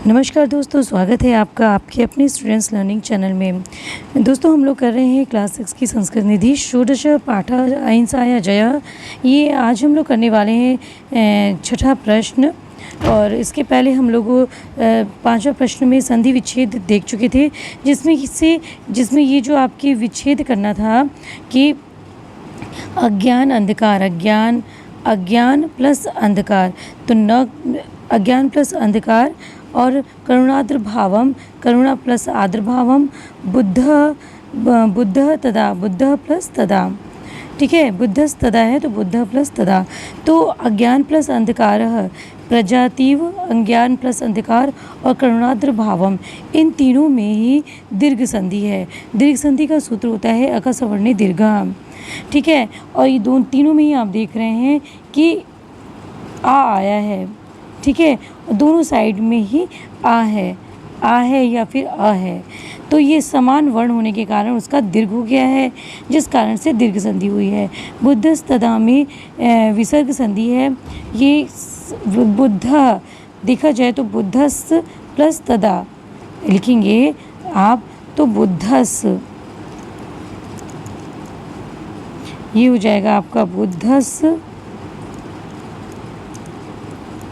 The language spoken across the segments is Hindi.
नमस्कार दोस्तों, स्वागत है आपका आपके अपने स्टूडेंट्स लर्निंग चैनल में। दोस्तों हम लोग कर रहे हैं क्लास 6 की संस्कृत निधि षोडश पाठा अहिंसाया जय। ये आज हम लोग करने वाले हैं छठा प्रश्न। और इसके पहले हम लोग पांचवा प्रश्न में संधि विच्छेद देख चुके थे, जिसमें ये जो आपके विच्छेद करना था कि अज्ञान अंधकार, अज्ञान प्लस अंधकार, तो न अज्ञान प्लस अंधकार और करुणाद्र भावम, करुणा प्लस आद्र भावम, बुद्ध प्लस तदा। ठीक है, बुद्धस तदा है तो बुद्ध प्लस तदा। तो अज्ञान प्लस अंधकार प्रजातीव, अज्ञान प्लस अंधकार और करुणाद्र भावम, इन तीनों में ही दीर्घ संधि है। दीर्घ संधि का सूत्र होता है अकसवर्णी दीर्घा। ठीक है, और ये तीनों में ही आप देख रहे हैं कि आ आया है। ठीक है, दोनों साइड में ही आ है या फिर अ है, तो ये समान वर्ण होने के कारण उसका दीर्घ हो गया है, जिस कारण से दीर्घ संधि हुई है। बुद्धस तदा में विसर्ग संधि है। ये बुद्ध देखा जाए तो बुद्धस प्लस तदा लिखेंगे आप, तो बुद्धस ये हो जाएगा आपका बुद्धस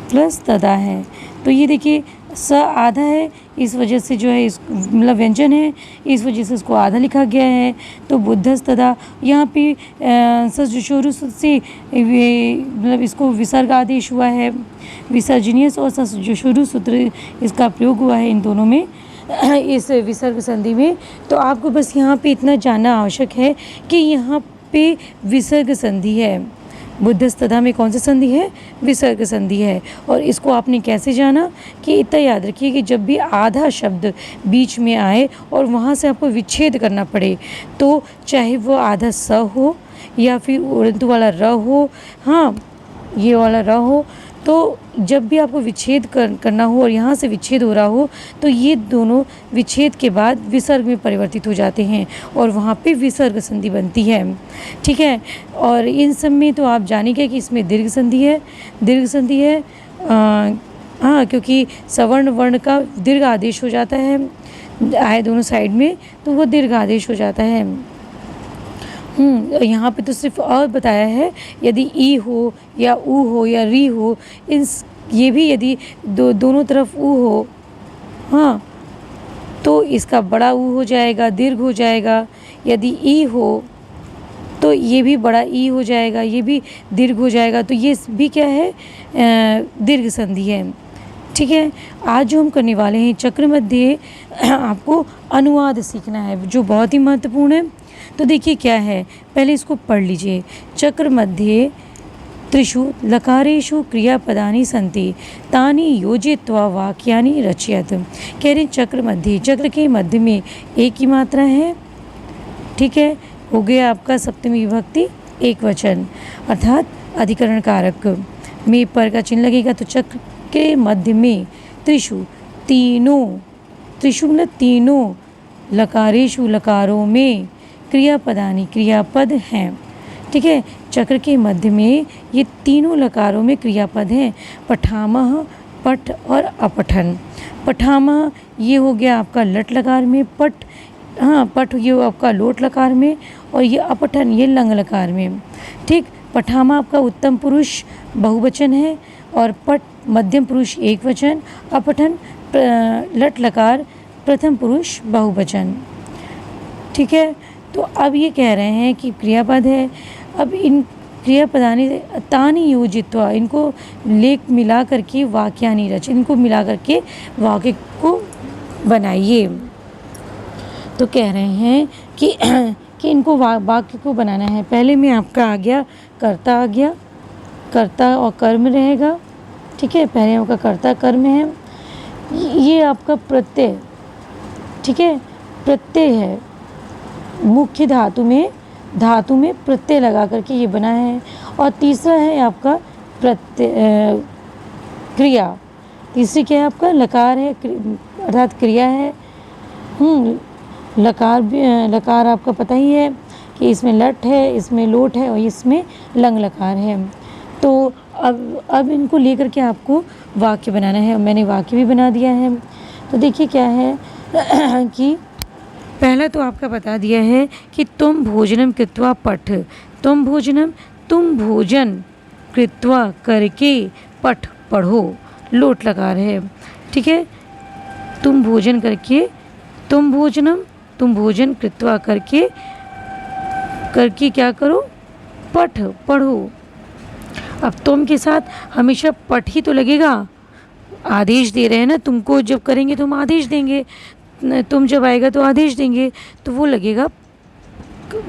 प्लस तदा है। तो ये देखिए स आधा है, इस वजह से जो है इस मतलब व्यंजन है, इस वजह से इसको आधा लिखा गया है। तो बुद्धस तदा यहाँ पे सजुषोरु से मतलब इसको विसर्ग आदेश हुआ है। विसर्जनीयस और सजुषोरु सूत्र इसका प्रयोग हुआ है इन दोनों में, इस विसर्ग संधि में। तो आपको बस यहाँ पे इतना जानना आवश्यक है कि यहाँ पे विसर्ग संधि है। बुद्धस्तदा में कौन सी संधि है? विसर्ग संधि है। और इसको आपने कैसे जाना कि इतना याद रखिए कि जब भी आधा शब्द बीच में आए और वहाँ से आपको विच्छेद करना पड़े, तो चाहे वो आधा स हो या फिर उड़ंतु वाला र हो, हाँ ये वाला र हो, तो जब भी आपको विच्छेद करना हो और यहाँ से विच्छेद हो रहा हो, तो ये दोनों विच्छेद के बाद विसर्ग में परिवर्तित हो जाते हैं और वहाँ पे विसर्ग संधि बनती है। ठीक है, और इन सब में तो आप जानेंगे कि इसमें दीर्घ संधि है। हाँ, क्योंकि सवर्ण वर्ण का दीर्घ आदेश हो जाता है, आए दोनों साइड में, तो वो दीर्घ आदेश हो जाता है। यहाँ पे तो सिर्फ और बताया है, यदि ई हो या ऊ हो या री हो, ये भी यदि दोनों तरफ ऊ हो, हाँ, तो इसका बड़ा ऊ हो जाएगा, दीर्घ हो जाएगा। यदि ई हो तो ये भी बड़ा ई हो जाएगा, ये भी दीर्घ हो जाएगा, तो ये भी क्या है? दीर्घ संधि है। ठीक है, आज जो हम करने वाले हैं चक्र मध्य, आपको अनुवाद सीखना है, जो बहुत ही महत्वपूर्ण है। तो देखिए क्या है, पहले इसको पढ़ लीजिए। चक्र मध्य त्रिषु लकारेषु क्रियापदानि सन्ति तानि योजयित्वा वाक्यानि रचयत। कह रहे चक्र मध्य, चक्र के मध्य में एक ही मात्रा है। ठीक है, हो गया आपका सप्तमी विभक्ति एक वचन, अर्थात अधिकरण कारक में पर का चिन्ह लगेगा। तो चक्र के मध्य में त्रिषु, त्रिषु मतलब तीनों, लकारेषु लकारों में, क्रियापदानी क्रियापद हैं। ठीक है, चक्र के मध्य में ये तीनों लकारों में क्रियापद हैं। पठामह, पठ और अपठन। पठामह ये हो गया आपका लट लकार में, पठ ये आपका लोट लकार में, और ये अपठन ये लंग लकार में। ठीक, पठामह आपका उत्तम पुरुष बहुवचन है और पठ मध्यम पुरुष एक वचन, अपठन लट लकार प्रथम पुरुष बहुवचन। ठीक है, तो अब ये कह रहे हैं कि क्रियापद है। अब इन क्रियापदानी तानि योजित्वा, इनको लेख मिला करके वाक्यानि रच, इनको मिला करके वाक्य को बनाइए। तो कह रहे हैं कि इनको वाक्य को बनाना है। पहले में आपका आ गया कर्ता और कर्म रहेगा। ठीक है, पहले आपका कर्ता कर्म है, ये आपका प्रत्यय। ठीक है, प्रत्यय है, मुख्य धातु में प्रत्यय लगा करके ये बना है। और तीसरा है आपका प्रत्यय क्रिया। तीसरी क्या है आपका? लकार है, अर्थात क्रिया है। लकार आपका पता ही है कि इसमें लट है, इसमें लोट है और इसमें लंग लकार है। तो अब इनको लेकर के आपको वाक्य बनाना है। मैंने वाक्य भी बना दिया है। तो देखिए क्या है कि पहला तो आपका बता दिया है कि तुम भोजनम कृत्वा पठ। तुम भोजन कृत्वा करके पठ पढ़ो, लोट लकार है। ठीक है, तुम भोजन कृत्वा करके क्या करो, पठ पढ़ो। अब तुम के साथ हमेशा पठ ही तो लगेगा, आदेश दे रहे हैं ना, तुमको जब करेंगे तो हम आदेश देंगे, तुम जब आएगा तो आदेश देंगे, तो वो लगेगा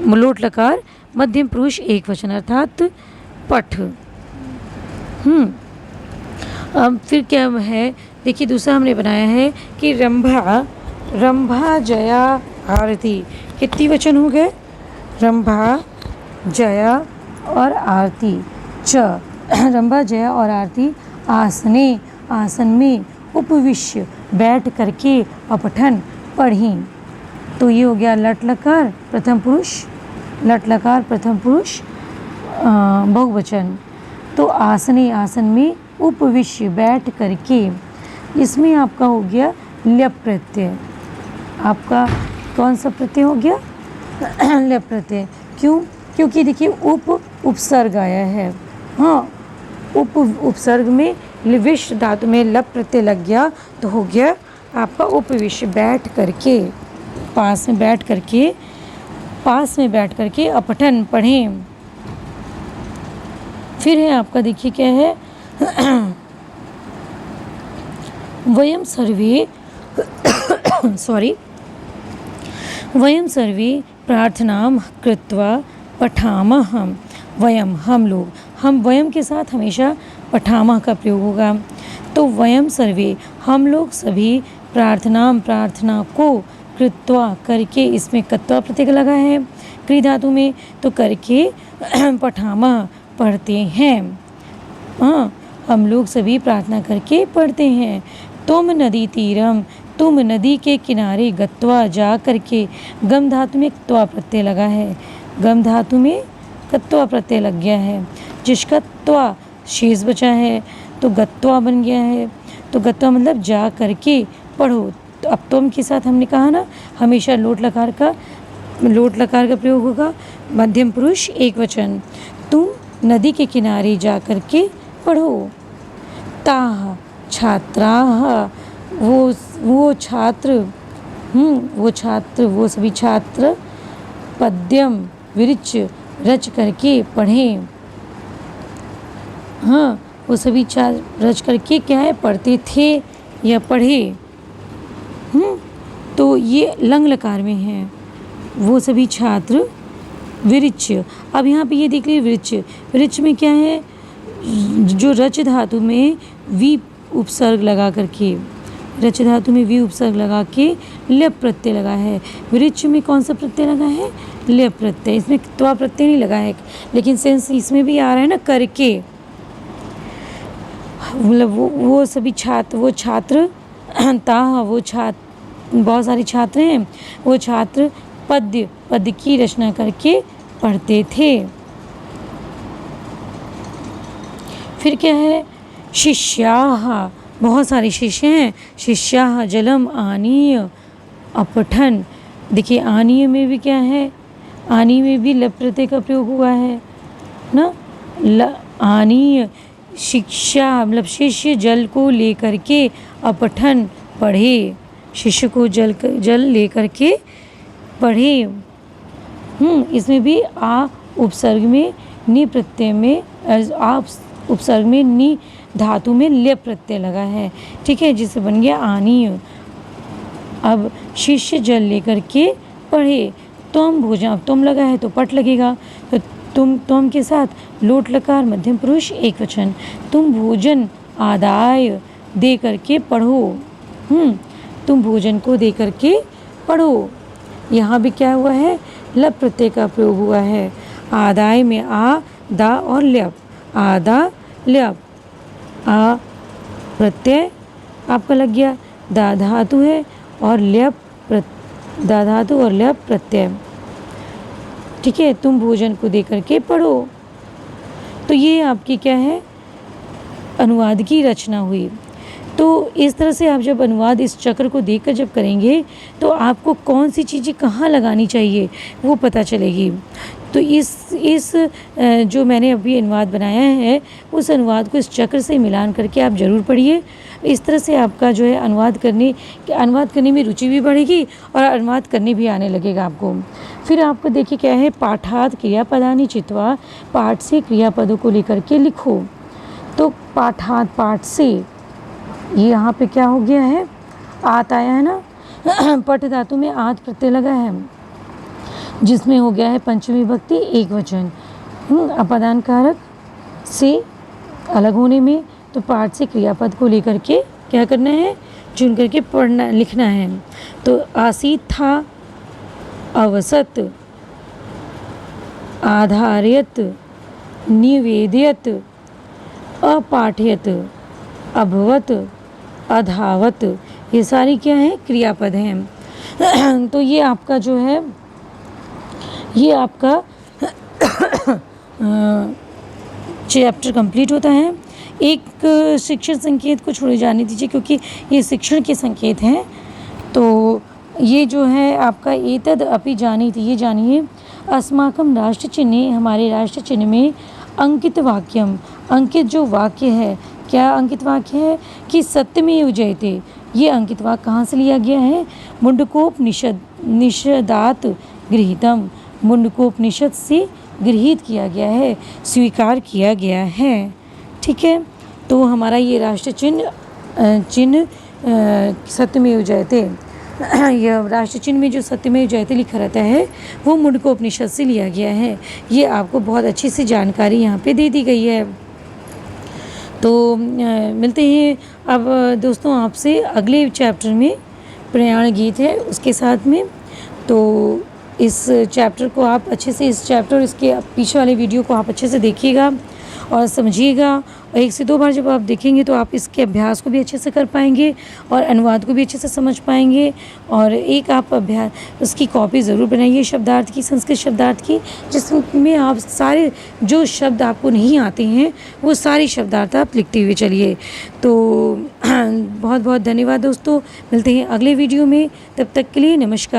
लोट लकार मध्यम पुरुष एक वचन अर्थात पठ। अब फिर क्या है, देखिए दूसरा हमने बनाया है कि रंभा जया आरती। कितनी वचन हो गए, रंभा जया और आरती। रंभा जया और आरती आसन में उपविश्य बैठ करके अपठन पढ़ी। तो ये हो गया लट लकार प्रथम पुरुष बहुवचन। तो आसन में उपविश्य बैठ करके, इसमें आपका हो गया ल्यप प्रत्यय। आपका कौन सा प्रत्यय हो गया, ल्यप प्रत्यय। क्यों, क्योंकि देखिए उपसर्ग आया है। हाँ, उपसर्ग में विश धातु में लप प्रत्यय लग गया तो हो गया आपका उपविश्य, बैठ करके, पास में बैठ करके अपठन पढ़ें। फिर है आपका देखिए क्या है वयम सर्वे प्रार्थनाम कृत्वा पठामः। हम लोग, वयम के साथ हमेशा पठामः का प्रयोग होगा। तो वयम सर्वे हम लोग सभी प्रार्थना को कृत्वा करके, इसमें कत्वा प्रत्यय लगा है क्री धातु में, तो करके पठामः पढ़ते हैं। हाँ, हम लोग सभी प्रार्थना करके पढ़ते हैं। तुम नदी के किनारे गत्वा जा करके, गम धातु में त्वा प्रत्यय लगा है, गम धातु में कत्वा प्रत्यय लग गया है, जिसका त्वा शेष बचा है तो गत्वा बन गया है। तो गत्वा मतलब जा करके पढ़ो। तो अब तुम के साथ हमने कहा ना, हमेशा लोट लकार का प्रयोग होगा, मध्यम पुरुष एक वचन। तुम नदी के किनारे जा करके पढ़ो। ताः छात्राः, वो सभी छात्र पद्यम विरिच रच करके पढ़ें। हाँ, वो सभी रच करके क्या है, पढ़ते थे या पढ़े। तो ये लंग लकार में है, वो सभी छात्र विरिच। अब यहाँ पे ये देख लीजिए विरिच में क्या है, जो रच धातु में वी उपसर्ग लगा करके, रच धातु में वी उपसर्ग लगा के ल्यप प्रत्यय लगा है। विरिच में कौन सा प्रत्यय लगा है, ल्यप प्रत्यय। इसमें त्वा प्रत्यय नहीं लगा है, लेकिन सेंस इसमें भी आ रहा है ना, करके। मतलब वो सभी छात्र, बहुत सारे छात्र हैं, वो छात्र पद्य की रचना करके पढ़ते थे। फिर क्या है, शिष्याः, बहुत सारे शिष्य हैं। शिष्याः जलम आनीय अपठन। देखिए आनीय में भी क्या है, आनीय में भी लप प्रत्यय का प्रयोग हुआ है ना। आनीय शिक्षा मतलब शिष्य जल को लेकर के अपठन पढ़े, शिष्य को जल लेकर के पढ़े। इसमें भी आ उपसर्ग में नि प्रत्यय में, आ उपसर्ग में नि धातु में ल्यप प्रत्यय लगा है। ठीक है, जिससे बन गया आनीय। अब शिष्य जल लेकर के पढ़े। तुम भोजन, अब तुम लगा है तो पट लगेगा, तो तुम के साथ लोट लकार मध्यम पुरुष एक वचन। तुम भोजन आदाय दे करके पढ़ो। तुम भोजन को दे करके पढ़ो। यहाँ भी क्या हुआ है, लप प्रत्यय का प्रयोग हुआ है। आदाय में आ, दा और ल्यप, आदा ल्यप, आ प्रत्यय आपका लग गया, दा धातु है और ल्यप दा धातु और ल्यप प्रत्यय। ठीक है, तुम भोजन को दे करके पढ़ो। तो ये आपकी क्या है, अनुवाद की रचना हुई। तो इस तरह से आप जब अनुवाद इस चक्र को देखकर जब करेंगे तो आपको कौन सी चीज़ें कहाँ लगानी चाहिए वो पता चलेगी। तो इस जो मैंने अभी अनुवाद बनाया है उस अनुवाद को इस चक्र से मिलान करके आप ज़रूर पढ़िए। इस तरह से आपका जो है अनुवाद करने में रुचि भी बढ़ेगी और अनुवाद करने भी आने लगेगा आपको। फिर आपको देखिए क्या है, पाठात क्रियापदानि चित्वा, पाठ से क्रियापदों को लेकर के लिखो। तो पाठात पाठ से, ये यहाँ पे क्या हो गया है, आत आया है ना, पठ धातु में आत प्रत्यय लगा है जिसमें हो गया है पंचमी विभक्ति एक वचन। अपादान कारक से अलग होने में, तो पाठ से क्रियापद को लेकर के क्या करना है, चुन करके पढ़ना लिखना है। तो आसीत था, अवसत, आधार्यत, निवेद्यत, अपाठ्यत, अभवत, अधावत, ये सारी क्या है, क्रियापद हैं। तो ये आपका जो है, ये आपका चैप्टर कंप्लीट होता है। एक शिक्षण संकेत को छोड़े जाने दीजिए क्योंकि ये शिक्षण के संकेत हैं। तो ये जो है आपका एतद अपि जानीति, ये जानिए, अस्माकं राष्ट्र चिन्हे, हमारे राष्ट्र चिन्ह में अंकित वाक्यम, अंकित जो वाक्य है, क्या अंकित वाक्य है कि सत्यमेव जयते। ये अंकित वाक्य कहाँ से लिया गया है, मुंडकोपनिषदात गृहीतम, मुंडकोपनिषद से गृहीत किया गया है, स्वीकार किया गया है। ठीक है, तो हमारा ये राष्ट्र चिन्ह सत्यमेव जयते, यह राष्ट्र चिन्ह में जो सत्यमेव जयते लिखा रहता है वो मुंडकोपनिषद से लिया गया है। ये आपको बहुत अच्छी सी जानकारी यहाँ पे दे दी गई है। तो मिलते हैं अब दोस्तों आपसे अगले चैप्टर में, प्रयाण गीत है उसके साथ में। तो इस चैप्टर को आप अच्छे से, इस चैप्टर इसके पीछे वाले वीडियो को आप अच्छे से देखिएगा और समझिएगा। और 1 से 2 बार जब आप देखेंगे तो आप इसके अभ्यास को भी अच्छे से कर पाएंगे और अनुवाद को भी अच्छे से समझ पाएंगे। और एक आप अभ्यास उसकी कॉपी ज़रूर बनाइए शब्दार्थ की, संस्कृत शब्दार्थ की, जिसमें आप सारे जो शब्द आपको नहीं आते हैं वो सारे शब्दार्थ आप लिखते हुए चलिए। तो बहुत बहुत धन्यवाद दोस्तों, मिलते हैं अगले वीडियो में, तब तक के लिए नमस्कार।